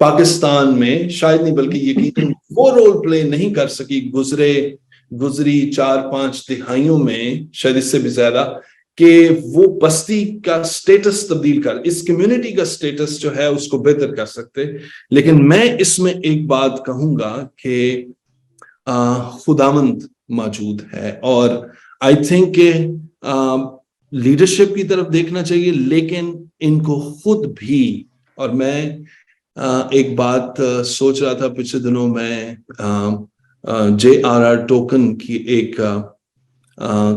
پاکستان میں شاید نہیں بلکہ یقیناً وہ رول پلے نہیں کر سکی گزری 4-5 دہائیوں میں، شاید اس سے بھی زیادہ، کہ وہ بستی کا سٹیٹس تبدیل کر، اس کمیونٹی کا سٹیٹس جو ہے اس کو بہتر کر سکتے. لیکن میں اس میں ایک بات کہوں گا کہ خداوند موجود ہے، اور آئی تھنک کہ لیڈرشپ کی طرف دیکھنا چاہیے، لیکن ان کو خود بھی. اور میں ایک بات سوچ رہا تھا پچھلے دنوں، میں J.R.R. ٹوکن کی ایک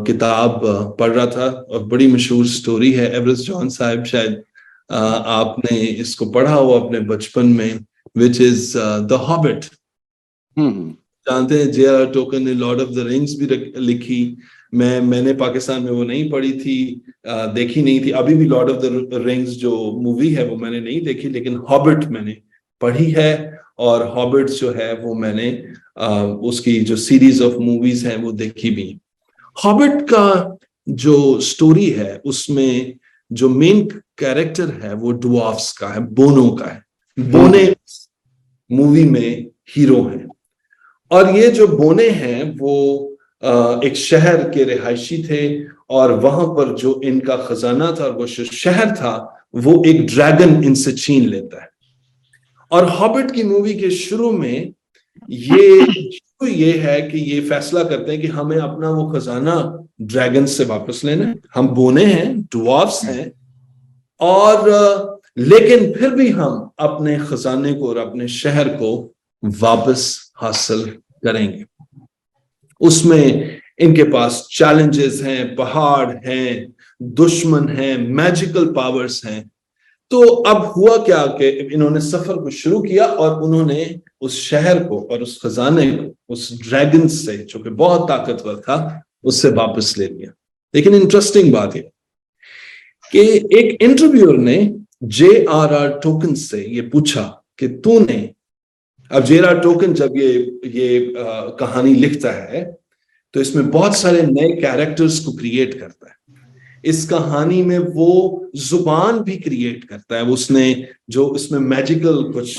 کتاب پڑھ رہا تھا، اور بڑی مشہور سٹوری ہے. ایورسٹ جان صاحب شاید آپ نے اس کو پڑھا ہو اپنے بچپن میں، which is The Hobbit. جانتے ہیں J.R.R. ٹوکن نے لارڈ آف دا رنگس بھی لکھی. میں نے پاکستان میں وہ نہیں پڑھی تھی، دیکھی نہیں تھی. ابھی بھی لارڈ آف دا رنگس جو مووی ہے وہ میں نے نہیں دیکھی، لیکن ہابٹ میں نے پڑھی ہے، اور ہابٹ جو ہے وہ میں نے اس کی جو سیریز آف موویز ہیں وہ دیکھی بھی. ہابٹ کا جو سٹوری ہے اس میں جو مین کیریکٹر ہے وہ ڈوارفس کا ہے، بونوں کا ہے. بونے مووی میں ہیرو ہیں، اور یہ جو بونے ہیں وہ ایک شہر کے رہائشی تھے، اور وہاں پر جو ان کا خزانہ تھا، وہ شہر تھا، وہ ایک ڈریگن ان سے چھین لیتا ہے. اور ہابٹ کی مووی کے شروع میں یہ ہے کہ یہ فیصلہ کرتے ہیں کہ ہمیں اپنا وہ خزانہ ڈریگن سے واپس لینا ہے. ہم بونے ہیں، ڈوارفس ہیں، اور لیکن پھر بھی ہم اپنے خزانے کو اور اپنے شہر کو واپس حاصل کریں گے. اس میں ان کے پاس چیلنجز ہیں، پہاڑ ہیں، دشمن ہیں، میجیکل پاورز ہیں. تو اب ہوا کیا کہ انہوں نے سفر کو شروع کیا، اور انہوں نے اس شہر کو اور اس خزانے کو اس ڈریگن سے جو کہ بہت طاقتور تھا اس سے واپس لے لیا. لیکن انٹرسٹنگ بات یہ کہ ایک انٹرویور نے J.R.R. ٹوکن سے یہ پوچھا کہ تو نے، اب J.R.R. ٹوکن جب یہ کہانی لکھتا ہے تو اس میں بہت سارے نئے کیریکٹرز کو کریٹ کرتا ہے. اس کہانی میں وہ زبان بھی کریٹ کرتا ہے. اس نے جو اس میں میجیکل کچھ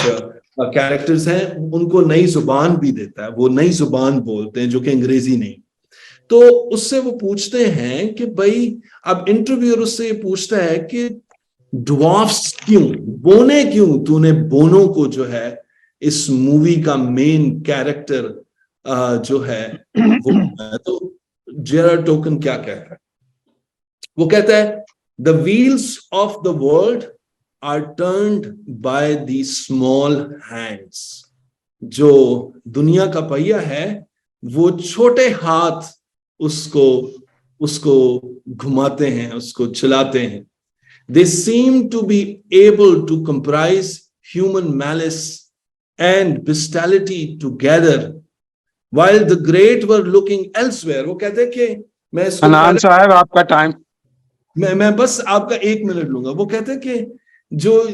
کیریکٹرز ہیں ان کو نئی زبان بھی دیتا ہے، وہ نئی زبان بولتے ہیں جو کہ انگریزی نہیں. تو اس سے وہ پوچھتے ہیں کہ بھائی، اب انٹرویور اس سے یہ پوچھتا ہے کہ ڈوارفس کیوں، بونے کیوں، تو نے بونوں کو جو ہے اس مووی کا مین کیریکٹر جو ہے وہ. تو J.R.R. ٹوکن کیا کہتا ہے؟ وہ کہتا ہے the wheels of the world are turned by the small hands. جو دنیا کا پہیہ ہے وہ چھوٹے ہاتھ اس کو گھماتے ہیں، اس کو چلاتے ہیں. They seem to be able to comprise human malice and bestiality together while the great were looking elsewhere. وہ کہتے ہیں کہ میں اس حنان صاحب آپ کا ٹائم، میں بس آپ کا 1 منٹ لوں گا. وہ کہتے ہیں کہ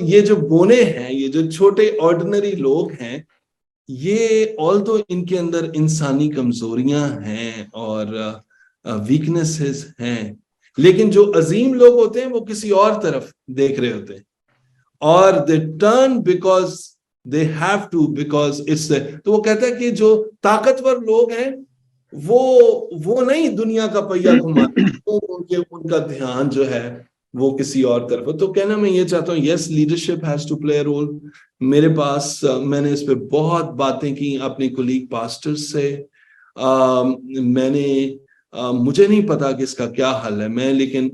یہ جو بونے ہیں، یہ جو چھوٹے آرڈنری لوگ ہیں، یہ although ان کے اندر انسانی کمزوریاں ہیں اور ویکنسز ہیں، لیکن جو عظیم لوگ ہوتے ہیں وہ کسی اور طرف دیکھ رہے ہوتے ہیں، اور they turn because they have to because it's تو وہ کہتا ہے کہ جو طاقتور لوگ ہیں وہ نہیں دنیا کا پہیہ گھماتے، ان کا دھیان جو ہے وہ کسی اور طرف. تو کہنا میں یہ چاہتا ہوں، yes leadership has to play a role. میرے پاس میں نے اس پہ بہت باتیں کی اپنے کولیگ پاسٹر سے. مجھے نہیں پتا کہ اس کا کیا حل ہے، لیکن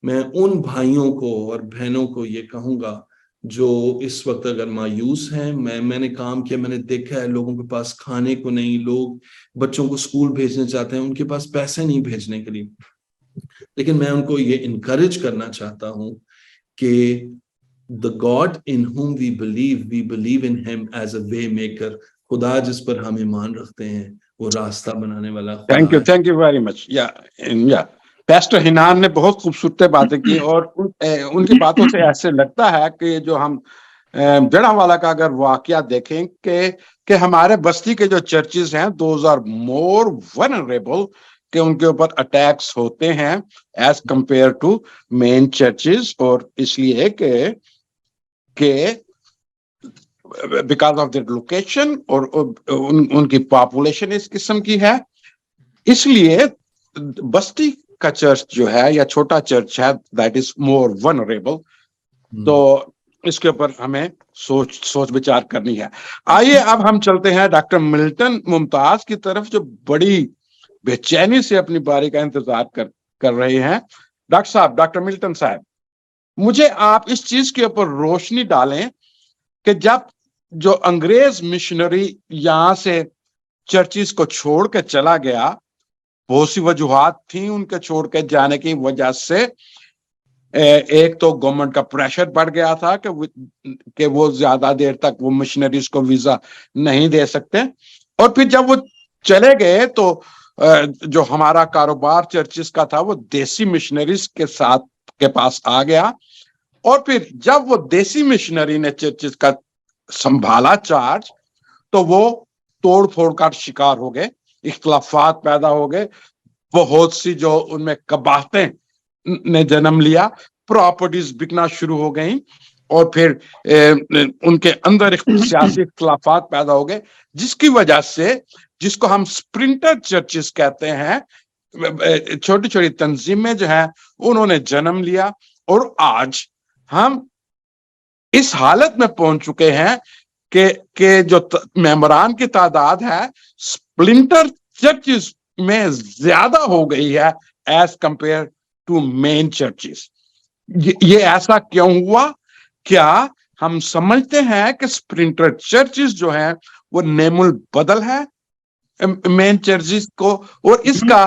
میں ان بھائیوں کو اور بہنوں کو یہ کہوں گا جو اس وقت اگر مایوس ہیں. میں نے کام کیا، میں نے دیکھا ہے لوگوں کے پاس کھانے کو نہیں، لوگ بچوں کو اسکول بھیجنے چاہتے ہیں، ان کے پاس پیسے نہیں بھیجنے کے لیے. لیکن میں ان کو یہ انکریج کرنا چاہتا ہوں کہ the God in whom we believe in him as a way maker. خدا جس پر ہم ایمان رکھتے ہیں وہ راستہ بنانے والا خدا ہے. Thank you very much. Pastor Hanan نے بہت خوبصورت باتیں کی، اور ان کی باتوں سے ایسے لگتا ہے کہ جو ہم جڑاں والا کا اگر واقعہ دیکھیں کہ ہمارے بستی کے جو چرچز ہیں دوز آر مور ونریبل، کہ ان کے اوپر اٹیکس ہوتے ہیں as compared to main churches. اور اس لیے کہ بیکاز آف دیئر لوکیشن اور ان کی پاپولیشن اس قسم کی ہے. اس لیے بستی کا چرچ جو ہے یا چھوٹا چرچ ہے دیٹ از مور ونریبل. تو اس کے اوپر ہمیں سوچ بچار کرنی ہے. آئیے اب ہم چلتے ہیں ڈاکٹر ملٹن ممتاز کی طرف جو بڑی بے چینی سے اپنی باری کا انتظار کر رہے ہیں. ڈاکٹر صاحب، ڈاکٹر ملٹن صاحب، مجھے آپ اس چیز کے اوپر روشنی ڈالیں کہ جب جو انگریز مشنری یہاں سے چرچز کو چھوڑ کے چلا گیا، بہت سی وجوہات تھیں ان کے چھوڑ کے جانے کی وجہ سے. ایک تو گورنمنٹ کا پریشر بڑھ گیا تھا کہ وہ زیادہ دیر تک وہ مشنریز کو ویزا نہیں دے سکتے، اور پھر جب وہ چلے گئے تو جو ہمارا کاروبار چرچز کا تھا وہ دیسی مشنریز کے پاس آ گیا. اور پھر جب وہ دیسی مشنری نے چرچز کا سنبھالا چارج تو وہ توڑ پھوڑ کا شکار ہو گئے، اختلافات پیدا ہو گئے، بہت سی جو ان میں قباحتیں نے جنم لیا، پراپرٹیز بکنا شروع ہو گئیں، اور پھر ان کے اندر سیاسی اختلافات پیدا ہو گئے، جس کی وجہ سے جس کو ہم سپرنٹر چرچز کہتے ہیں، چھوٹی چھوٹی تنظیمیں جو ہیں انہوں نے جنم لیا. اور آج ہم اس حالت میں پہنچ چکے ہیں کہ جو ممبران کی تعداد ہے سپلنٹر چرچز میں زیادہ ہو گئی ہے as compared to main churches. یہ ایسا کیوں ہوا؟ کیا ہم سمجھتے ہیں کہ سپلنٹر چرچز جو ہیں وہ نعم البدل ہے مین چرچز کو، اور اس کا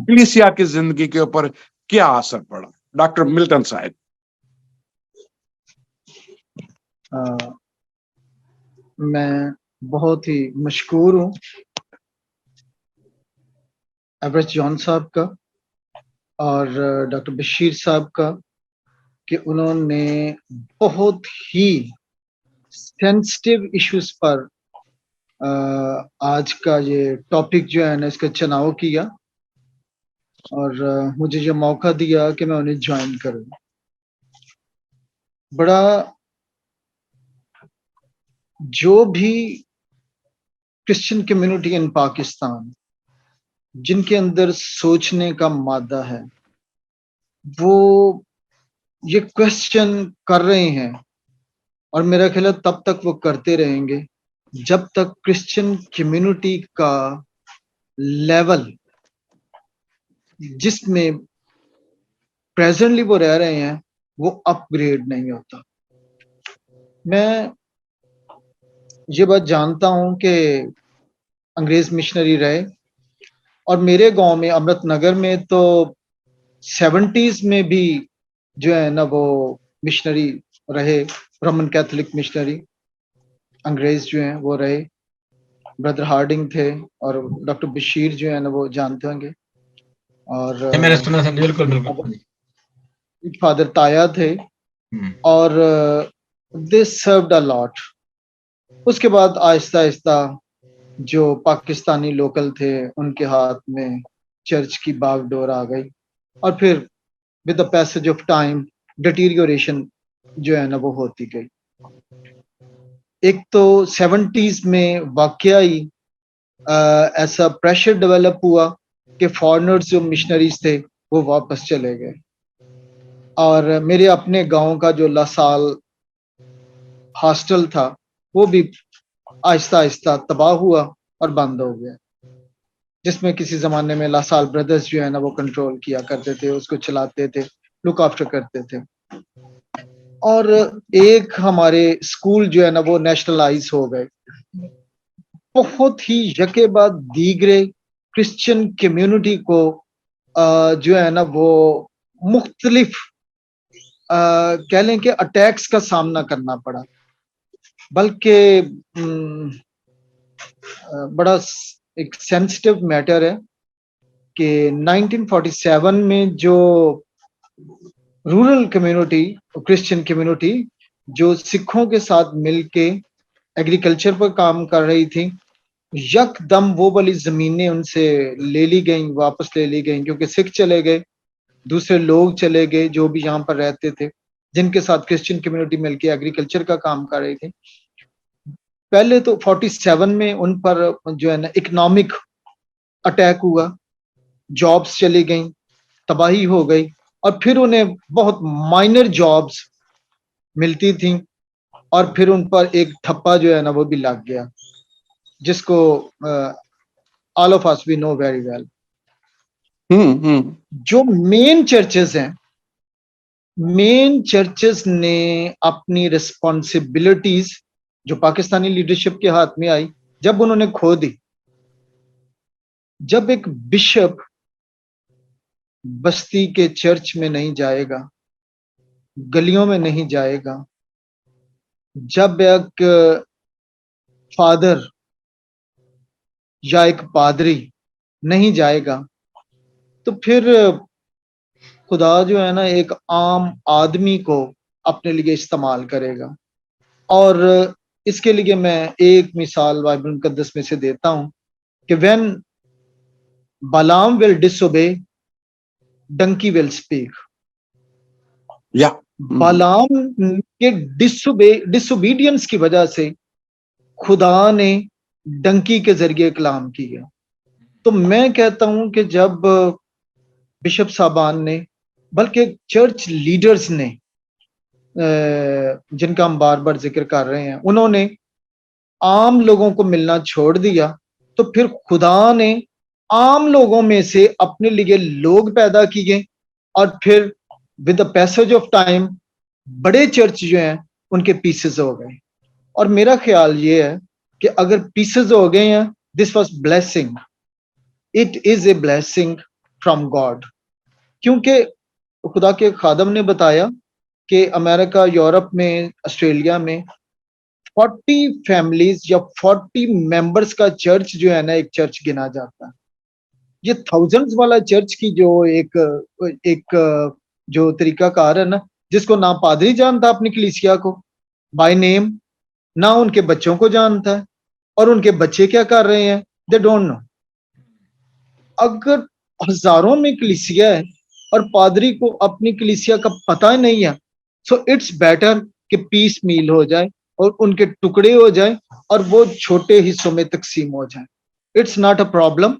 کلیسیا کی زندگی کے اوپر کیا اثر پڑا؟ ڈاکٹر ملٹن صاحب. میں بہت ہی مشکور ہوں ایورسٹ جان صاحب کا اور ڈاکٹر بشیر صاحب کا کہ انہوں نے بہت ہی سینسٹیو ایشوز پر آج کا یہ ٹاپک جو ہے نا اس کا چناؤ کیا، اور مجھے جو موقع دیا کہ میں انہیں جوائن کروں. بڑا جو بھی کرسچن کمیونٹی ان پاکستان جن کے اندر سوچنے کا مادہ ہے وہ یہ کوشچن کر رہے ہیں، اور میرا خیال ہے تب تک وہ کرتے رہیں گے جب تک کرسچن کمیونٹی کا لیول جس میں پریزنٹلی وہ رہ رہے ہیں وہ اپ گریڈ نہیں ہوتا. میں یہ بات جانتا ہوں کہ انگریز مشنری رہے، اور میرے گاؤں میں امرت نگر میں تو 70s میں بھی جو ہے نا وہ مشنری رہے، رومن کیتھولک مشنری انگریز جو ہیں وہ رہے. بردر ہارڈنگ تھے، اور ڈاکٹر بشیر جو ہے نا وہ جانتے ہوں گے، اور فادر تایا تھے، اور دے سروڈ اے لاٹ. اس کے بعد آہستہ آہستہ جو پاکستانی لوکل تھے ان کے ہاتھ میں چرچ کی باغ ڈور آ گئی، اور پھر with the passage of time deterioration جو ہے نا وہ ہوتی گئی. ایک تو 70s میں واقعی ایسا پریشر ڈیولپ ہوا کہ فارنرز جو مشنریز تھے وہ واپس چلے گئے، اور میرے اپنے گاؤں کا جو لاسال ہاسٹل تھا وہ بھی آہستہ آہستہ تباہ ہوا اور بند ہو گیا، جس میں کسی زمانے میں لاسال بردرز جو ہے نا وہ کنٹرول کیا کرتے تھے، اس کو چلاتے تھے، لک آفٹر کرتے تھے. اور ایک ہمارے اسکول جو ہے نا وہ نیشنلائز ہو گئے. بہت ہی یکے بعد دیگرے کرسچن کمیونٹی کو جو ہے نا وہ مختلف کہہ لیں کہ اٹیکس کا سامنا کرنا پڑا. بلکہ بڑا ایک سینسٹیو میٹر ہے کہ 1947 میں جو رورل کمیونٹی کرسچن کمیونٹی جو سکھوں کے ساتھ مل کے ایگریکلچر پر کام کر رہی تھی، یک دم وہ والی زمینیں ان سے لے لی گئیں، واپس لے لی گئیں، کیونکہ سکھ چلے گئے، دوسرے لوگ چلے گئے جو بھی یہاں پر رہتے تھے جن کے ساتھ کرسچن کمیونٹی مل کے ایگریکلچر کا کام کر رہی تھی. پہلے تو 47 میں ان پر جو ہے نا اکنامک اٹیک ہوا, جابس چلی گئیں, تباہی ہو گئی, اور پھر انہیں بہت مائنر جابس ملتی تھیں, اور پھر ان پر ایک تھپا جو ہے نا وہ بھی لگ گیا, جس کو all of us we know very well. جو مین چرچز ہیں, مین چرچز نے اپنی رسپانسبلٹیز جو پاکستانی لیڈرشپ کے ہاتھ میں آئی جب انہوں نے کھو دی. جب ایک بشپ بستی کے چرچ میں نہیں جائے گا, گلیوں میں نہیں جائے گا, جب ایک فادر یا ایک پادری نہیں جائے گا, تو پھر خدا جو ہے نا ایک عام آدمی کو اپنے لیے استعمال کرے گا. اور اس کے لیے میں ایک مثال بائبل مقدس میں سے دیتا ہوں کہ when Balaam will disobey, donkey will speak. بالام کے ڈسوبیڈینس کی وجہ سے خدا نے ڈنکی کے ذریعے کلام کیا. تو میں کہتا ہوں کہ جب بشپ صاحبان نے, بلکہ چرچ لیڈرز نے, جن کا ہم بار بار ذکر کر رہے ہیں, انہوں نے عام لوگوں کو ملنا چھوڑ دیا, تو پھر خدا نے عام لوگوں میں سے اپنے لیے لوگ پیدا کیے, اور پھر with the passage of time بڑے چرچ جو ہیں ان کے پیسز ہو گئے. اور میرا خیال یہ ہے کہ اگر پیسز ہو گئے ہیں, this was blessing, it is a blessing from God. کیونکہ خدا کے خادم نے بتایا کہ امریکہ, یورپ میں, آسٹریلیا میں 40 فیملیز یا 40 ممبرز کا چرچ جو ہے نا ایک چرچ گنا جاتا ہے. یہ تھاؤزنڈز والا چرچ کی جو ایک جو طریقہ کار ہے نا, جس کو نہ پادری جانتا اپنی کلیسیا کو بائی نیم, نہ ان کے بچوں کو جانتا ہے, اور ان کے بچے کیا کر رہے ہیں دے ڈونٹ نو. اگر ہزاروں میں کلیسیا ہے اور پادری کو اپنی کلیسیا کا پتہ نہیں ہے, سو اٹس بیٹر کہ پیس میل ہو جائے اور ان کے ٹکڑے ہو جائیں اور وہ چھوٹے حصوں میں تقسیم ہو جائیں. It's not a problem.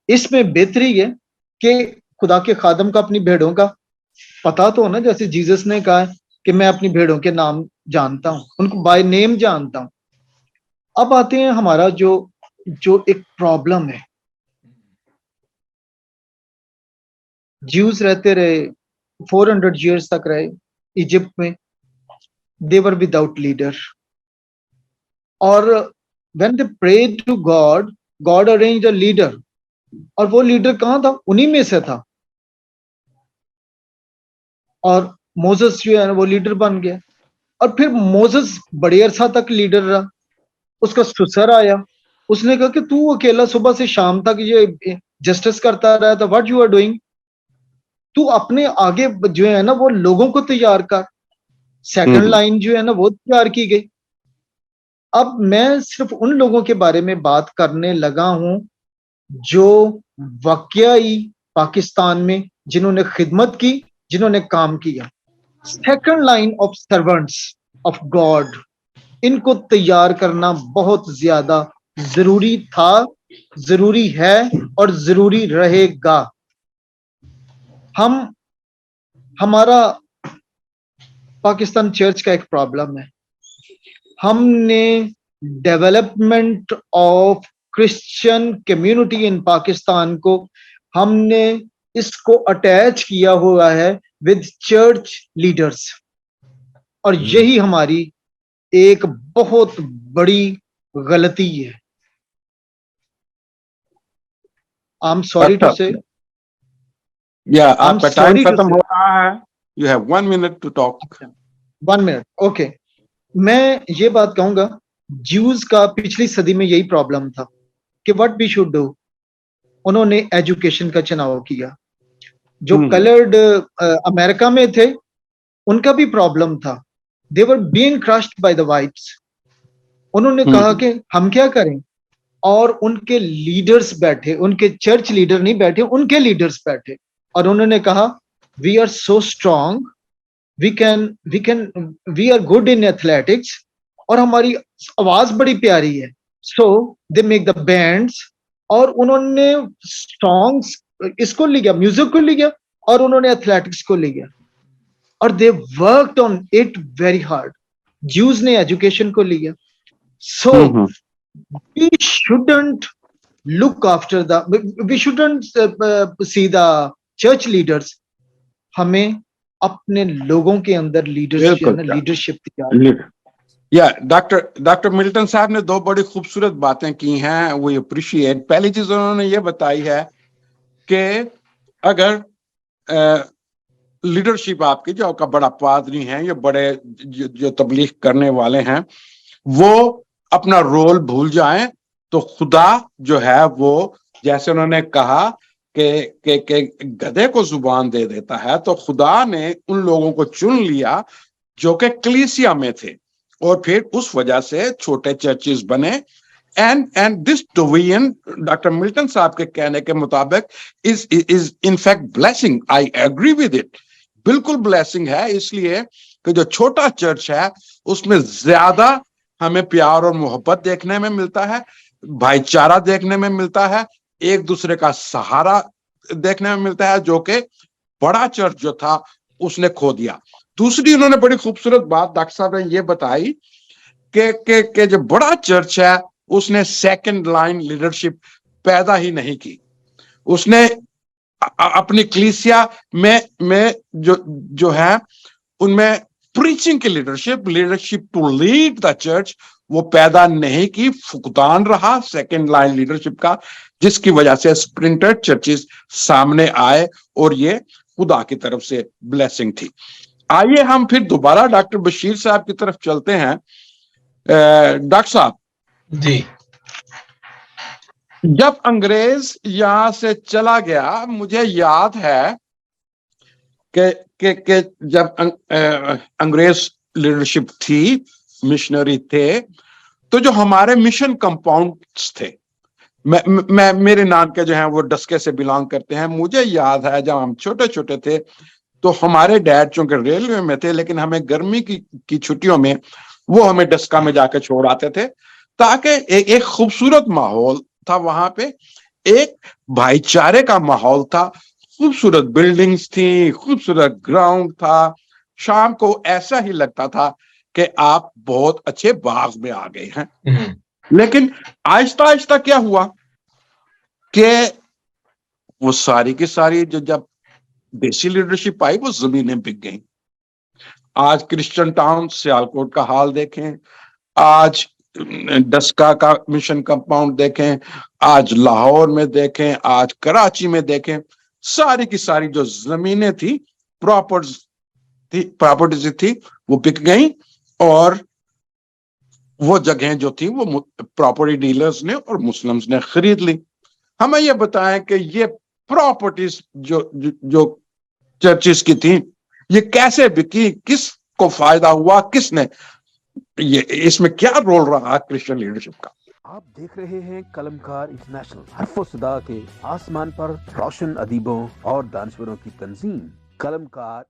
اس میں بہتری ہے کہ خدا کے خادم کا اپنی بھیڑوں کا پتا تو ہونا, جیسے جیزس نے کہا کہ میں اپنی بھیڑوں کے نام جانتا ہوں, ان کو بائی نیم جانتا ہوں. اب آتے ہیں ہمارا جو ایک پرابلم ہے. جیوز رہتے رہے 400 ایئرس تک رہے ایجپٹ میں, they were without leader. اور when they prayed to God, God arranged a leader. اور وہ لیڈر کہاں تھا؟ انہی میں سے تھا. اور موزس جو ہے وہ لیڈر بن گیا, اور پھر موزس بڑے عرصہ تک لیڈر رہا. اس کا سسر آیا, اس نے کہا کہ تو اکیلا صبح سے شام تک یہ جسٹس کرتا رہا تھا, واٹ یو آر ڈوئنگ, تو اپنے آگے جو ہے نا وہ لوگوں کو تیار کر. سیکنڈ لائن جو ہے نا وہ تیار کی گئی. اب میں صرف ان لوگوں کے بارے میں بات کرنے لگا ہوں جو واقعی پاکستان میں جنہوں نے خدمت کی, جنہوں نے کام کیا. Second line of servants of God, ان کو تیار کرنا بہت زیادہ ضروری تھا, ضروری ہے اور ضروری رہے گا. ہمارا پاکستان چرچ کا ایک پرابلم ہے, ہم نے development of Christian community in Pakistan کو, ہم نے اس کو اٹیچ کیا ہوا ہے ود چرچ لیڈرز, اور یہی ہماری ایک بہت بڑی غلطی ہے. I'm sorry to say. آپ کا ٹائم ختم ہو رہا ہے. You have 1 minute to talk. 1 minute, okay. میں یہ بات کہوں گا, جیوز کا پچھلی صدی میں یہی پرابلم تھا کہ what we should do. انہوں نے ایجوکیشن کا چناؤ کیا. جو کلرڈ امریکہ میں تھے ان کا بھی پرابلم تھا, they were being crushed by the whites. انہوں نے کہا کہ ہم کیا کریں, اور ان کے لیڈرز بیٹھے, ان کے چرچ لیڈر نہیں بیٹھے, ان کے لیڈرز بیٹھے, اور انہوں نے کہا we are so strong, we are good in athletics, اور ہماری آواز بڑی پیاری ہے. سو دے میک دا بینڈس, اور انہوں نے سانگس اس کو لے گیا, میوزک کو لے گیا, اور انہوں نے ایتھلیٹکس کو لے گیا, اور they worked on it very hard. Jews نے ایجوکیشن کو لیا. سو we shouldn't look after we shouldn't see the church leaders. ہمیں اپنے لوگوں کے اندر لیڈرشپ یا ڈاکٹر ملٹن صاحب نے دو بڑی خوبصورت باتیں کی ہیں, وہ اپریشیٹ. پہلی چیز انہوں نے یہ بتائی ہے کہ اگر لیڈرشپ آپ کی جو کا بڑا پادری ہیں, یہ بڑے جو تبلیغ کرنے والے ہیں, وہ اپنا رول بھول جائیں تو خدا جو ہے وہ, جیسے انہوں نے کہا کہ گدھے کو زبان دے دیتا ہے, تو خدا نے ان لوگوں کو چن لیا جو کہ کلیسیا میں تھے, اور پھر اس وجہ سے چھوٹے چرچز بنے. And this division, doctor Milton صاحب کے کہنے کے مطابق, is in fact blessing. I agree with it. بالکل بلیسنگ ہے, اس لیے کہ جو چھوٹا چرچ ہے اس میں زیادہ ہمیں پیار اور محبت دیکھنے میں ملتا ہے, بھائی چارہ دیکھنے میں ملتا ہے, ایک دوسرے کا سہارا دیکھنے میں ملتا ہے, جو کہ بڑا چرچ جو تھا اس نے کھو دیا. دوسری انہوں نے بڑی خوبصورت بات ڈاکٹر صاحب نے یہ بتائی کہ جو بڑا چرچ ہے اس نے سیکنڈ لائن لیڈرشپ پیدا ہی نہیں کی. اس نے اپنی کلیسیا میں جو ہے ان میں پریچنگ کی leadership to lead the church وہ پیدا نہیں کی. فقدان رہا سیکنڈ لائن لیڈرشپ کا, جس کی وجہ سے سپرنٹر چرچز سامنے آئے, اور یہ خدا کی طرف سے بلیسنگ تھی. آئیے ہم پھر دوبارہ ڈاکٹر بشیر صاحب کی طرف چلتے ہیں. ڈاکٹر صاحب جی, جب انگریز یہاں سے چلا گیا, مجھے یاد ہے کہ جب انگریز لیڈرشپ تھی, مشنری تھے, تو جو ہمارے مشن کمپاؤنڈز تھے, میرے نانکے جو ہیں وہ ڈسکے سے بلانگ کرتے ہیں, مجھے یاد ہے جب ہم چھوٹے چھوٹے تھے تو ہمارے ڈیڈ چونکہ ریلوے میں تھے, لیکن ہمیں گرمی کی چھٹیوں میں وہ ہمیں ڈسکا میں جا کے چھوڑ آتے تھے, تاکہ ایک خوبصورت ماحول تھا وہاں پہ, ایک بھائی چارے کا ماحول تھا, خوبصورت بلڈنگز تھیں, خوبصورت گراؤنڈ تھا. شام کو ایسا ہی لگتا تھا کہ آپ بہت اچھے باغ میں آ گئے ہیں. لیکن آہستہ آہستہ کیا ہوا کہ وہ ساری کی ساری جب دیسی لیڈرشپ آئی وہ زمینیں بک گئیں. آج کرسچن ٹاؤن سیالکوٹ کا حال دیکھیں, آج ڈسکا کا مشن کمپاؤنڈ دیکھیں, آج لاہور میں دیکھیں, آج کراچی میں دیکھیں, ساری کی ساری جو زمینیں تھی پراپرٹیز تھی وہ بک گئیں, اور وہ جگہیں جو تھی وہ پراپرٹی ڈیلرز نے اور مسلمز نے خرید لی. ہمیں یہ بتائیں کہ یہ پراپرٹیز جو چرچز کی تھیں یہ کیسے بکی, کس کو فائدہ ہوا, کس نے یہ اس میں کیا رول رہا کرسچن لیڈرشپ کا؟ آپ دیکھ رہے ہیں قلمکار انٹرنیشنل, حرف و صدا کے آسمان پر روشن ادیبوں اور دانشوروں کی تنظیم قلمکار